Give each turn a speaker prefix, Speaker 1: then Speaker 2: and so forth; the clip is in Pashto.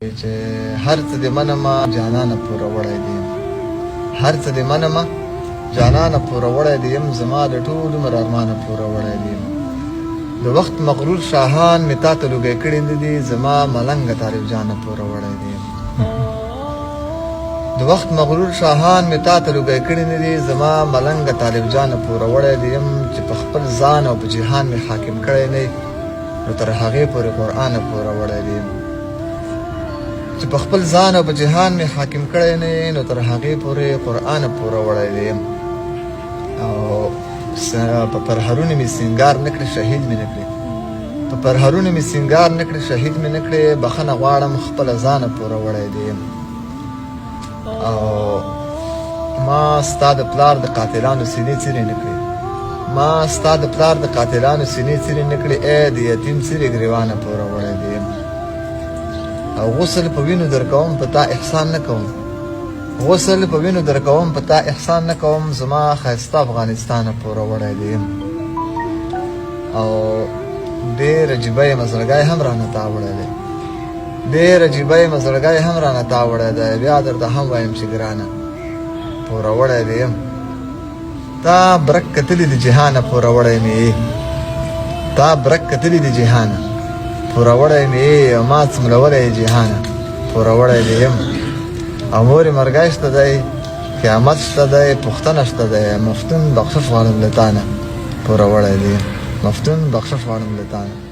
Speaker 1: چې هر څه دې منمه جانانه پوره وړی دي هر څه دې منمه جانانه پوره وړی دي یم زما د ټول عمر ارمانه پوره وړی دي د وخت مغرور شاهان مې تا ته لوګی کړي دي زما ملنګه طالب جانه پوره وړی دي د وخت مغرور شاهان مې تا ته لوګی کړي دي زما ملنګه طالب جانه پوره وړی دي یم چې په خپل ځان او په جهان مې حاکم کړی نه نو تر هغې پورې قرآن پوره وړی دي چې په خپل ځان او په جهان مې حاکم کړی نه نو تر هغې پورې قرآن پوره وړی دی او په پرهرونو مې سینګار نه کړې شهید مې نه کړې په پرهرونو مې سینګار نه کړې شهید مې نه کړې بخښنه غواړم خپله ځانه پوره وړی دی او ما ستا د پلار د قاتلانو سینې څیرې نه کړې ما ستا د پلار د قاتلانو سینې څیرې نه کړې ای د یتیم څیرې ګریوانه پوره وړی دی او غسل په وینو درکوم په تا احسان نه کوم غسل په وینو درکوم په تا احسان نه کوم زما ښایسته افغانستانه پوره وړی دی او ډېر عجیبه یمه زړګی هم رانه تا وړی دی ډېر عجیبه یمه زړګی هم رانه تا وړی دی بیا درته هم وایم چې ګرانه پوره وړی دی یم تا برک کتلي د جهانه پوره وړی مې تا برک کتلي د جهانه پوره وړی مې او ما څملولی جهانه پوره وړی دې یم او مورې مرګی شته دی قیامت شته دی پوښتنه شته دی مفتون بخښش غواړم له تا نه پوره وړی دې یم مفتون بخښش غواړم له تا نه